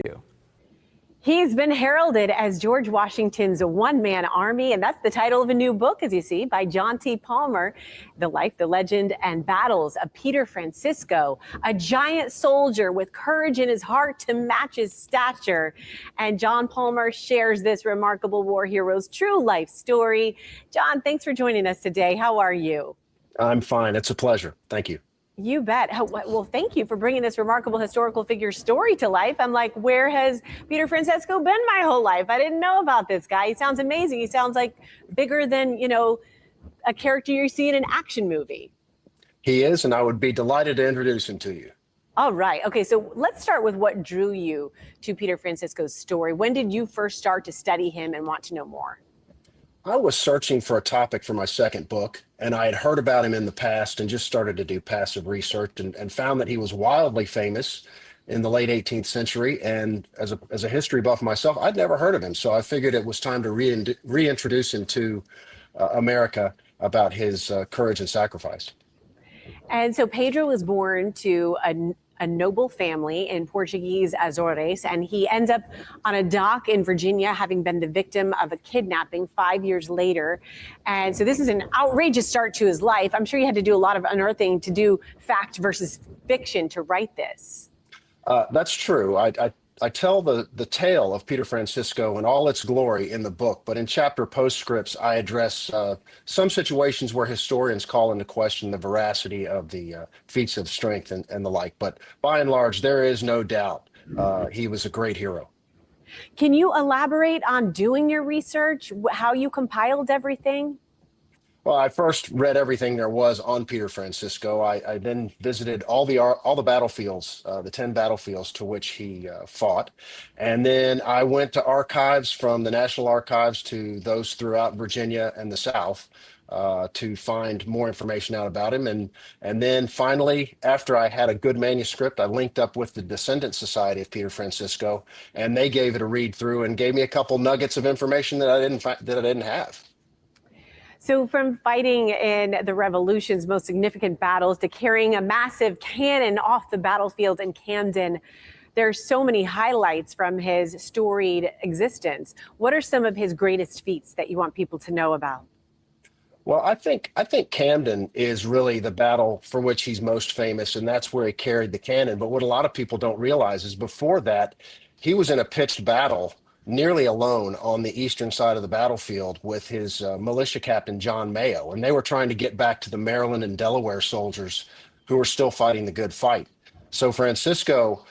you. He's been heralded as George Washington's one-man army, and that's the title of a new book, as you see, by John T. Palmer, The Life, the Legend, and Battles of Pedro Francisco, a giant soldier with courage in his heart to match his stature. And John Palmer shares this remarkable war hero's true life story. John, thanks for joining us today. How are you? I'm fine. It's a pleasure. Thank you. You bet. Well, thank you for bringing this remarkable historical figure story to life. I'm like, where has Pedro Francisco been my whole life? I didn't know about this guy. He sounds amazing. He sounds like bigger than, a character you see in an action movie. He is, and I would be delighted to introduce him to you. All right. Okay, so let's start with what drew you to Pedro Francisco's story. When did you first start to study him and want to know more? I was searching for a topic for my second book, and I had heard about him in the past and just started to do passive research and found that he was wildly famous in the late 18th century. And as a history buff myself, I'd never heard of him. So I figured it was time to reintroduce him to America about his courage and sacrifice. And so Pedro was born to a noble family in Portuguese Azores, and he ends up on a dock in Virginia, having been the victim of a kidnapping 5 years later. And so this is an outrageous start to his life. I'm sure you had to do a lot of unearthing to do fact versus fiction to write this. That's true. I tell the tale of Pedro Francisco in all its glory in the book, but in chapter postscripts, I address some situations where historians call into question the veracity of the feats of strength and the like. But by and large, there is no doubt he was a great hero. Can you elaborate on doing your research, how you compiled everything? Well, I first read everything there was on Pedro Francisco. I then visited all the battlefields, the 10 battlefields to which he fought. And then I went to archives from the National Archives to those throughout Virginia and the South to find more information out about him. And then finally, after I had a good manuscript, I linked up with the Descendant Society of Pedro Francisco, and they gave it a read through and gave me a couple nuggets of information that I didn't have. So from fighting in the Revolution's most significant battles to carrying a massive cannon off the battlefield in Camden, there's so many highlights from his storied existence. What are some of his greatest feats that you want people to know about? Well, I think Camden is really the battle for which he's most famous, and that's where he carried the cannon. But what a lot of people don't realize is before that, he was in a pitched battle nearly alone on the eastern side of the battlefield with his militia captain, John Mayo. And they were trying to get back to the Maryland and Delaware soldiers who were still fighting the good fight. So Francisco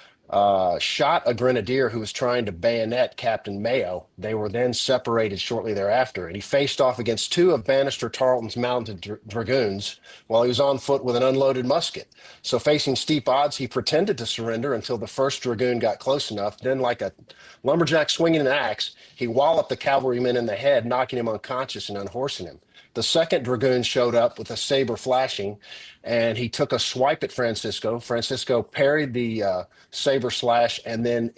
shot a grenadier who was trying to bayonet Captain Mayo. They were then separated shortly thereafter, and he faced off against two of Bannister Tarleton's mounted dragoons while he was on foot with an unloaded musket. So facing steep odds, he pretended to surrender until the first dragoon got close enough. Then, like a lumberjack swinging an axe, he walloped the cavalryman in the head, knocking him unconscious and unhorsing him. The second dragoon showed up with a saber flashing, and he took a swipe at Francisco. Francisco parried the saber slash and then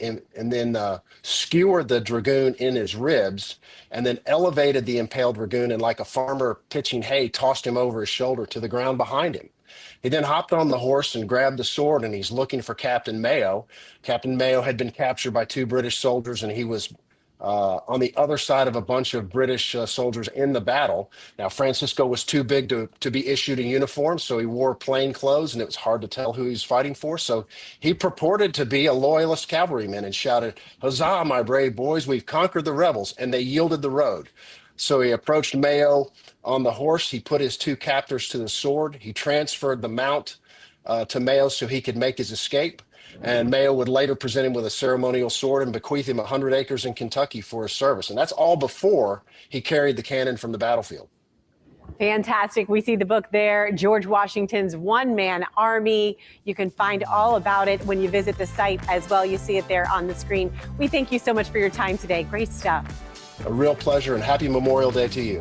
skewered the dragoon in his ribs, and then elevated the impaled dragoon and, like a farmer pitching hay, tossed him over his shoulder to the ground behind him. He then hopped on the horse and grabbed the sword, and he's looking for Captain Mayo. Captain Mayo had been captured by two British soldiers, and he was on the other side of a bunch of British soldiers in the battle. Now, Francisco was too big to be issued a uniform, so he wore plain clothes, and it was hard to tell who he was fighting for. So he purported to be a loyalist cavalryman and shouted, "Huzzah, my brave boys, we've conquered the rebels," and they yielded the road. So he approached Mayo on the horse. He put his two captors to the sword. He transferred the mount to Mayo so he could make his escape. And Mayo would later present him with a ceremonial sword and bequeath him 100 acres in Kentucky for his service. And that's all before he carried the cannon from the battlefield. Fantastic. We see the book there, George Washington's One-Man Army. You can find all about it when you visit the site as well. You see it there on the screen. We thank you so much for your time today. Great stuff. A real pleasure, and happy Memorial Day to you.